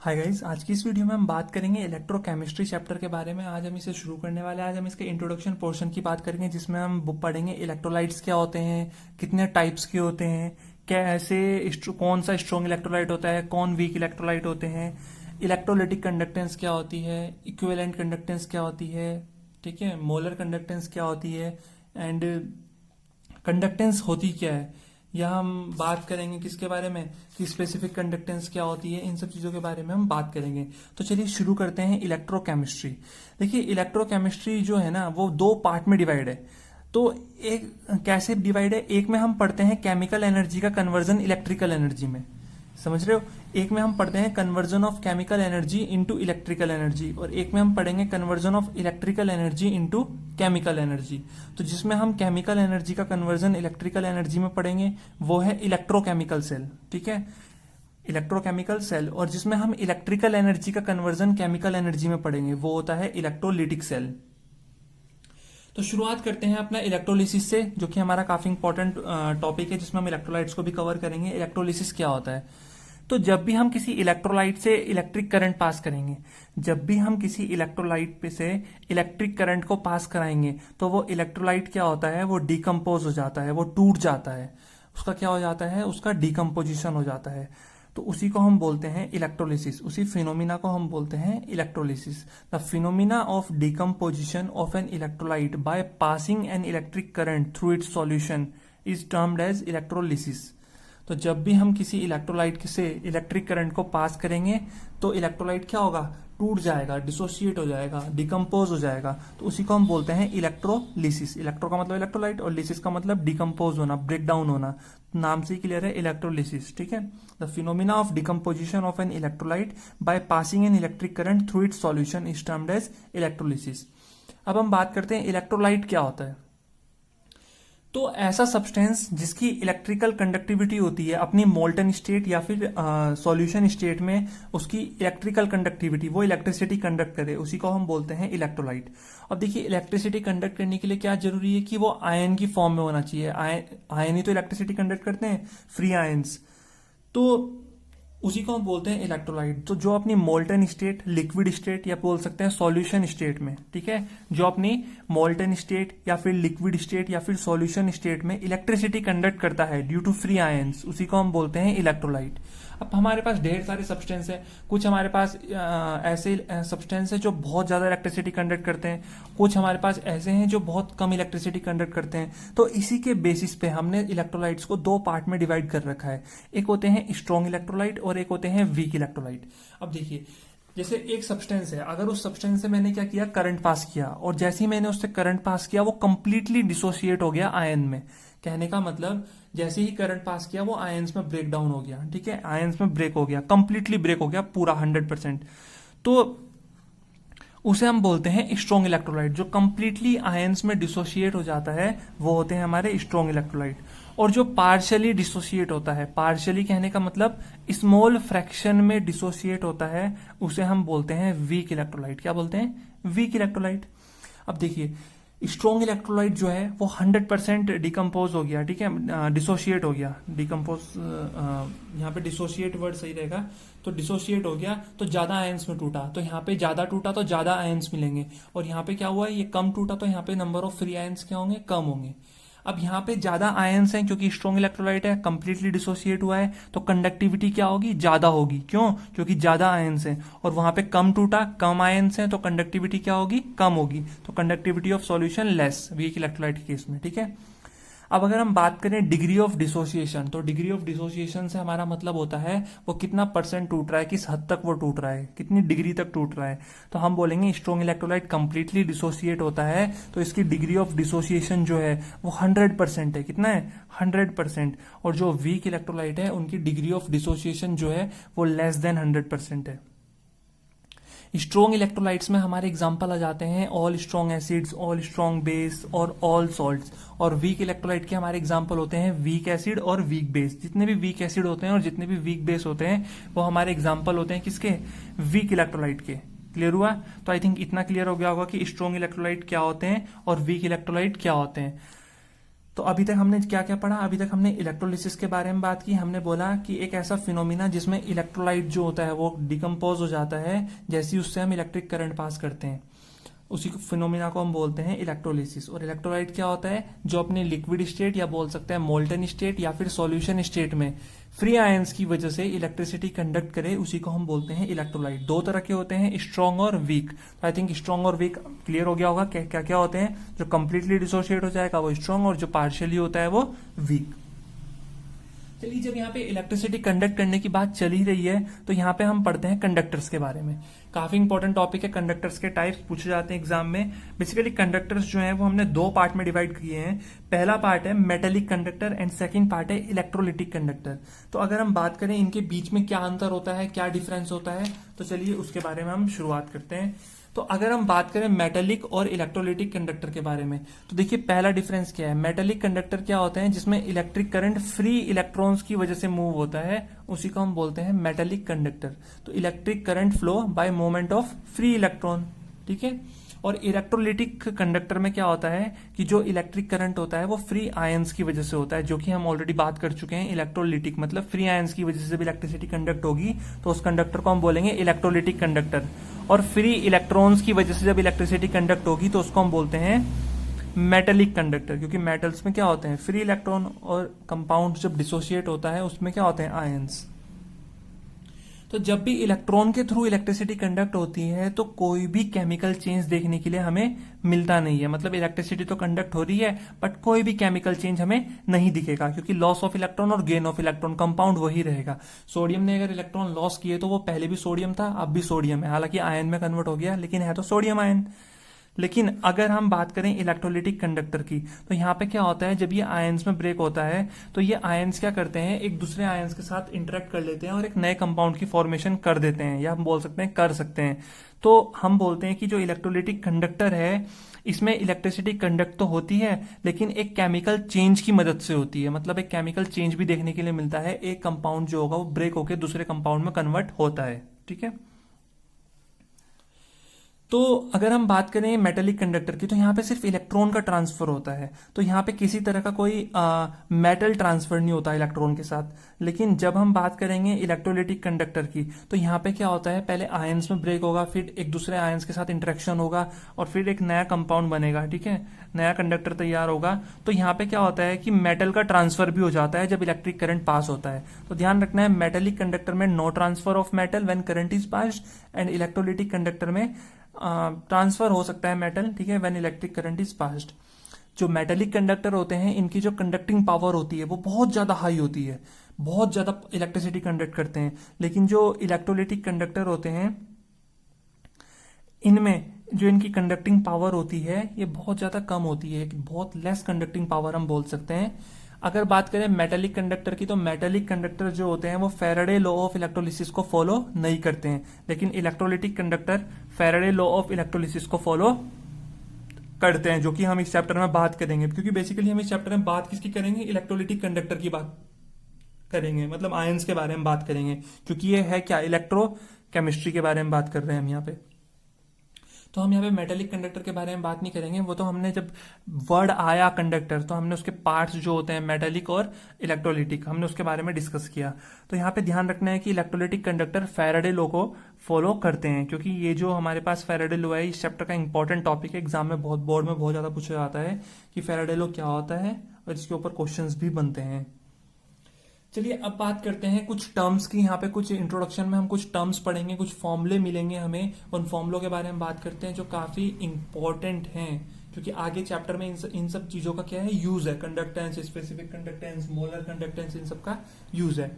Hi guys, आज की इस वीडियो में हम बात करेंगे इलेक्ट्रोकेमिस्ट्री चैप्टर के बारे में। आज हम इसे शुरू करने वाले हैं। आज हम इसके इंट्रोडक्शन पोर्शन की बात करेंगे, जिसमें हम बुक पढ़ेंगे इलेक्ट्रोलाइट्स क्या होते हैं, कितने टाइप्स के होते हैं, कौन सा स्ट्रॉन्ग इलेक्ट्रोलाइट होता है, कौन वीक इलेक्ट्रोलाइट होते हैं, इलेक्ट्रोलिटिक कंडक्टेंस क्या होती है, इक्विवेलेंट कंडक्टेंस क्या होती है, ठीक है, मोलर कंडक्टेंस क्या होती है, एंड कंडक्टेंस होती क्या है। यह हम बात करेंगे किसके बारे में कि स्पेसिफिक कंडक्टेंस क्या होती है। इन सब चीजों के बारे में हम बात करेंगे। तो चलिए शुरू करते हैं इलेक्ट्रोकेमिस्ट्री। देखिए, इलेक्ट्रोकेमिस्ट्री जो है ना, वो दो पार्ट में डिवाइड है। तो एक कैसे डिवाइड है, एक में हम पढ़ते हैं केमिकल एनर्जी का कन्वर्जन इलेक्ट्रिकल एनर्जी में, समझ रहे हो। एक में हम पढ़ते हैं conversion of chemical energy into electrical energy, और एक में हम पढ़ेंगे conversion of electrical energy into chemical energy. तो जिसमें हम केमिकल एनर्जी का कन्वर्जन इलेक्ट्रिकल एनर्जी में पढ़ेंगे वो है इलेक्ट्रोकेमिकल सेल, ठीक है, इलेक्ट्रोकेमिकल सेल। और जिसमें हम इलेक्ट्रिकल एनर्जी का कन्वर्जन केमिकल एनर्जी में पढ़ेंगे वो होता है इलेक्ट्रोलिटिक सेल। तो शुरुआत करते हैं अपना इलेक्ट्रोलिसिस से, जो कि हमारा काफी इंपॉर्टेंट टॉपिक है, जिसमें हम इलेक्ट्रोलाइट्स को भी कवर करेंगे। इलेक्ट्रोलिसिस क्या होता है, तो जब भी हम किसी इलेक्ट्रोलाइट से इलेक्ट्रिक करंट पास करेंगे, जब भी हम किसी इलेक्ट्रोलाइट पे से इलेक्ट्रिक करंट को पास कराएंगे, तो वो इलेक्ट्रोलाइट क्या होता है, वो डिकम्पोज हो जाता है, वो टूट जाता है। उसका क्या हो जाता है, उसका डिकम्पोजिशन हो जाता है। तो उसी को हम बोलते हैं इलेक्ट्रोलिसिस, उसी फिनोमिना को हम बोलते हैं electrolysis. The phenomena of decomposition of an electrolyte by passing an electric current through its solution is termed as electrolysis. तो जब भी हम किसी इलेक्ट्रोलाइट से इलेक्ट्रिक करंट को पास करेंगे तो इलेक्ट्रोलाइट क्या होगा, टूट जाएगा, डिसोसिएट हो जाएगा, डिकम्पोज हो जाएगा। तो उसी को हम बोलते हैं इलेक्ट्रोलिसिस। इलेक्ट्रो का मतलब इलेक्ट्रोलाइट और लिसिस का मतलब डिकम्पोज होना, ब्रेक डाउन होना। नाम से ही क्लियर है, इलेक्ट्रोलिसिस, ठीक है। The phenomena of decomposition of an electrolyte by passing an electric current through its solution is termed as electrolysis. अब हम बात करते हैं इलेक्ट्रोलाइट क्या होता है। तो ऐसा सब्सटेंस जिसकी इलेक्ट्रिकल कंडक्टिविटी होती है अपनी मोल्टन स्टेट या फिर सॉल्यूशन स्टेट में, उसकी इलेक्ट्रिकल कंडक्टिविटी, वो इलेक्ट्रिसिटी कंडक्ट करे, उसी को हम बोलते हैं इलेक्ट्रोलाइट। अब देखिए, इलेक्ट्रिसिटी कंडक्ट करने के लिए क्या जरूरी है कि वो आयन की फॉर्म में होना चाहिए। आयन ही तो इलेक्ट्रिसिटी कंडक्ट करते हैं, फ्री आयन्स। तो उसी को हम बोलते हैं इलेक्ट्रोलाइट। तो जो अपनी मोल्टन स्टेट, लिक्विड स्टेट या बोल सकते हैं सॉल्यूशन स्टेट में, ठीक है, जो अपनी मोल्टन स्टेट या फिर लिक्विड स्टेट या फिर सॉल्यूशन स्टेट में इलेक्ट्रिसिटी कंडक्ट करता है ड्यू टू फ्री आयंस, उसी को हम बोलते हैं इलेक्ट्रोलाइट। अब हमारे पास ढेर सारे सब्सटेंस है। कुछ हमारे पास ऐसे सब्सटेंस है जो बहुत ज्यादा इलेक्ट्रिसिटी कंडक्ट करते हैं, कुछ हमारे पास ऐसे हैं जो बहुत कम इलेक्ट्रिसिटी कंडक्ट करते हैं। तो इसी के बेसिस पे हमने इलेक्ट्रोलाइट्स को दो पार्ट में डिवाइड कर रखा है। एक होते हैं स्ट्रॉन्ग इलेक्ट्रोलाइट और एक होते हैं वीक इलेक्ट्रोलाइट। अब देखिए, जैसे एक सब्सटेंस है, अगर उस सब्सटेंस से मैंने क्या किया, करंट पास किया, और जैसे ही मैंने उससे करंट पास किया वो कंप्लीटली डिसोसिएट हो गया आयन में। कहने का मतलब, जैसे ही करंट पास किया वो आयंस में ब्रेक डाउन हो गया, ठीक है, आयंस में ब्रेक हो गया, कंप्लीटली ब्रेक हो गया पूरा 100%। तो उसे हम बोलते हैं स्ट्रॉन्ग इलेक्ट्रोलाइट। जो कंप्लीटली आयंस में डिसोसिएट हो जाता है वो होते हैं हमारे स्ट्रॉन्ग इलेक्ट्रोलाइट। और जो पार्शियली डिसोसिएट होता है, पार्शियली कहने का मतलब स्मॉल फ्रैक्शन में डिसोसिएट होता है, उसे हम बोलते हैं वीक इलेक्ट्रोलाइट। क्या बोलते हैं, वीक इलेक्ट्रोलाइट। अब देखिए, स्ट्रॉन्ग इलेक्ट्रोलाइट जो है वो 100% डिकम्पोज हो गया, ठीक है, डिसोशिएट हो गया। डिकम्पोज, यहाँ पे डिसोशिएट वर्ड सही रहेगा। तो डिसोशिएट हो गया तो ज्यादा आयंस में टूटा, तो यहाँ पे ज्यादा टूटा तो ज्यादा आयंस मिलेंगे, और यहाँ पे क्या हुआ, ये कम टूटा तो यहाँ पे नंबर ऑफ फ्री आयंस क्या होंगे, कम होंगे। अब यहाँ पे ज्यादा आयंस हैं क्योंकि स्ट्रॉन्ग इलेक्ट्रोलाइट है, कंप्लीटली डिसोसिएट हुआ है, तो कंडक्टिविटी क्या होगी, ज्यादा होगी। क्यों, क्योंकि ज्यादा आयंस हैं। और वहां पे कम टूटा, कम आयंस हैं, तो कंडक्टिविटी क्या होगी, कम होगी। तो conductivity of solution less, weak electrolyte के केस में, ठीक है। अब अगर हम बात करें डिग्री ऑफ डिसोसिएशन, तो डिग्री ऑफ डिसोसिएशन से हमारा मतलब होता है वो कितना परसेंट टूट रहा है, किस हद तक वो टूट रहा है, कितनी डिग्री तक टूट रहा है। तो हम बोलेंगे स्ट्रॉन्ग इलेक्ट्रोलाइट कंप्लीटली डिसोसिएट होता है तो इसकी डिग्री ऑफ डिसोसिएशन जो है वो 100% है। कितना है, 100%। और जो वीक इलेक्ट्रोलाइट है उनकी डिग्री ऑफ डिसोसिएशन जो है वो लेस देन 100% है। स्ट्रॉन्ग इलेक्ट्रोलाइट्स में हमारे एग्जांपल आ जाते हैं all strong acids, all strong base और ऑल सॉल्ट्स। और वीक इलेक्ट्रोलाइट के हमारे एग्जांपल होते हैं वीक एसिड और वीक बेस। जितने भी वीक एसिड होते हैं और जितने भी वीक बेस होते हैं वो हमारे एग्जांपल होते हैं किसके, वीक इलेक्ट्रोलाइट के। क्लियर हुआ। तो आई थिंक इतना क्लियर हो गया होगा कि स्ट्रॉन्ग इलेक्ट्रोलाइट क्या होते हैं और वीक इलेक्ट्रोलाइट क्या होते हैं। तो अभी तक हमने क्या क्या पढ़ा? अभी तक हमने इलेक्ट्रोलिसिस के बारे में बात की। हमने बोला कि एक ऐसा फिनोमिना जिसमें इलेक्ट्रोलाइट जो होता है वो डिकम्पोज हो जाता है जैसे ही उससे हम इलेक्ट्रिक करंट पास करते हैं, उसी फिनोमिना को हम बोलते हैं इलेक्ट्रोलिसिस। और इलेक्ट्रोलाइट क्या होता है? जो अपने लिक्विड स्टेट या बोल सकते हैं मोल्टन स्टेट या फिर सॉल्यूशन स्टेट में फ्री आयंस की वजह से इलेक्ट्रिसिटी कंडक्ट करे, उसी को हम बोलते हैं इलेक्ट्रोलाइट। दो तरह के होते हैं, स्ट्रॉन्ग और वीक। तो आई थिंक स्ट्रॉन्ग और वीक क्लियर हो गया होगा क्या क्या होते हैं। जो कंप्लीटली डिसोशिएट हो जाएगा वो स्ट्रॉन्ग, और जो पार्शियली होता है वो वीक। चलिए, जब यहाँ पे इलेक्ट्रिसिटी कंडक्ट करने की बात चल ही रही है तो यहाँ पे हम पढ़ते हैं कंडक्टर्स के बारे में। काफी इंपॉर्टेंट टॉपिक है। कंडक्टर्स के टाइप्स पूछे जाते हैं एग्जाम में। बेसिकली कंडक्टर्स जो हैं वो हमने दो पार्ट में डिवाइड किए हैं। पहला पार्ट है metallic conductor and second part है इलेक्ट्रोलिटिक कंडक्टर। तो अगर हम बात करें इनके बीच में क्या अंतर होता है, क्या डिफरेंस होता है, तो चलिए उसके बारे में हम शुरुआत करते हैं। तो अगर हम बात करें मेटेलिक और इलेक्ट्रोलिटिक कंडक्टर के बारे में, तो देखिए पहला डिफरेंस क्या है। मेटेलिक कंडक्टर क्या होते हैं? जिसमें इलेक्ट्रिक करंट फ्री इलेक्ट्रॉन्स की वजह से मूव होता है, उसी को हम बोलते हैं मेटेलिक कंडक्टर। तो electric current flow bye movement of free electron, ठीक है। और इलेक्ट्रोलिटिक कंडक्टर में क्या होता है कि जो इलेक्ट्रिक करंट होता है वो फ्री आयंस की वजह से होता है, जो कि हम ऑलरेडी बात कर चुके हैं। इलेक्ट्रोलिटिक मतलब फ्री आयंस की वजह से भी इलेक्ट्रिसिटी कंडक्ट होगी, तो उस कंडक्टर को हम बोलेंगे इलेक्ट्रोलिटिक कंडक्टर। और फ्री इलेक्ट्रॉन्स की वजह से जब इलेक्ट्रिसिटी कंडक्ट होगी तो उसको हम बोलते हैं मेटेलिक कंडक्टर, क्योंकि मेटल्स में क्या होते हैं फ्री इलेक्ट्रॉन, और कंपाउंड जब डिसोशिएट होता है उसमें क्या होते हैं आयंस। तो जब भी इलेक्ट्रॉन के थ्रू इलेक्ट्रिसिटी कंडक्ट होती है तो कोई भी केमिकल चेंज देखने के लिए हमें मिलता नहीं है। मतलब इलेक्ट्रिसिटी तो कंडक्ट हो रही है बट कोई भी केमिकल चेंज हमें नहीं दिखेगा, क्योंकि लॉस ऑफ इलेक्ट्रॉन और गेन ऑफ इलेक्ट्रॉन कंपाउंड वही रहेगा। सोडियम ने अगर इलेक्ट्रॉन लॉस किए तो वो पहले भी सोडियम था, अब भी सोडियम है, हालांकि आयन में कन्वर्ट हो गया लेकिन है तो सोडियम आयन। लेकिन अगर हम बात करें इलेक्ट्रोलिटिक कंडक्टर की, तो यहाँ पे क्या होता है, जब ये आयंस में ब्रेक होता है तो ये आयंस क्या करते हैं, एक दूसरे आयंस के साथ इंटरेक्ट कर लेते हैं और एक नए कंपाउंड की फॉर्मेशन कर देते हैं, या हम बोल सकते हैं कर सकते हैं। तो हम बोलते हैं कि जो इलेक्ट्रोलिटिक कंडक्टर है इसमें इलेक्ट्रिसिटी कंडक्ट तो होती है लेकिन एक केमिकल चेंज की मदद से होती है। मतलब एक केमिकल चेंज भी देखने के लिए मिलता है, एक कंपाउंड जो होगा वो ब्रेक होकर दूसरे कंपाउंड में कन्वर्ट होता है, ठीक है। तो अगर हम बात करें मेटेलिक कंडक्टर की, तो यहाँ पे सिर्फ इलेक्ट्रॉन का ट्रांसफर होता है, तो यहाँ पे किसी तरह का कोई मेटल ट्रांसफर नहीं होता इलेक्ट्रॉन के साथ। लेकिन जब हम बात करेंगे इलेक्ट्रोलिटिक कंडक्टर की, तो यहाँ पे क्या होता है, पहले आयंस में ब्रेक होगा, फिर एक दूसरे आयंस के साथ इंटरेक्शन होगा और फिर एक नया कंपाउंड बनेगा, ठीक है, नया कंडक्टर तैयार होगा। तो यहाँ पे क्या होता है कि मेटल का ट्रांसफर भी हो जाता है जब इलेक्ट्रिक करंट पास होता है। तो ध्यान रखना है, मेटेलिक कंडक्टर में no transfer of metal when current is passed, and electrolytic conductor में ट्रांसफर हो सकता है मेटल, ठीक है, when electric current is passed. जो मेटेलिक कंडक्टर होते हैं इनकी जो कंडक्टिंग पावर होती है वो बहुत ज्यादा हाई होती है, बहुत ज्यादा इलेक्ट्रिसिटी कंडक्ट करते हैं। लेकिन जो इलेक्ट्रोलिटिक कंडक्टर होते हैं इनमें जो इनकी कंडक्टिंग पावर होती है ये बहुत ज्यादा कम होती है, बहुत लेस कंडक्टिंग पावर हम बोल सकते हैं। अगर बात करें मेटेलिक कंडक्टर की, तो मेटेलिक कंडक्टर जो होते हैं वो फैराडे लॉ ऑफ इलेक्ट्रोलिसिस को फॉलो नहीं करते हैं, लेकिन electrolytic conductor Faraday law of electrolysis को फॉलो करते हैं, जो कि हम इस चैप्टर में बात करेंगे। क्योंकि बेसिकली हम इस चैप्टर में बात किसकी करेंगे, इलेक्ट्रोलिटिक कंडक्टर की बात करेंगे, मतलब आयंस के बारे में बात करेंगे, क्योंकि ये है क्या, इलेक्ट्रो केमिस्ट्री के बारे में बात कर रहे हैं हम यहाँ पे। तो हम यहाँ पे मेटेलिक कंडक्टर के बारे में बात नहीं करेंगे, वो तो हमने जब वर्ड आया कंडक्टर तो हमने उसके पार्ट्स जो होते हैं मेटेलिक और इलेक्ट्रोलिटिक हमने उसके बारे में डिस्कस किया। तो यहाँ पे ध्यान रखना है कि इलेक्ट्रोलिटिक कंडक्टर फैराडे लॉ को फॉलो करते हैं, क्योंकि ये जो हमारे पास फैराडे लॉ है इस चैप्टर का इंपॉर्टेंट टॉपिक है, एग्जाम में बहुत बोर्ड में बहुत ज्यादा पूछा जाता है कि फैराडे लॉ क्या होता है, और इसके ऊपर क्वेश्चंस भी बनते हैं। चलिए अब बात करते हैं कुछ टर्म्स की। यहाँ पे कुछ इंट्रोडक्शन में हम कुछ टर्म्स पढ़ेंगे, कुछ फॉर्मूले मिलेंगे हमें, उन फॉर्मूलों के बारे में बात करते हैं जो काफी इंपॉर्टेंट हैं, क्योंकि आगे चैप्टर में इन सब चीजों का क्या है यूज है, conductance, specific conductance, molar conductance, इन सब का यूज है।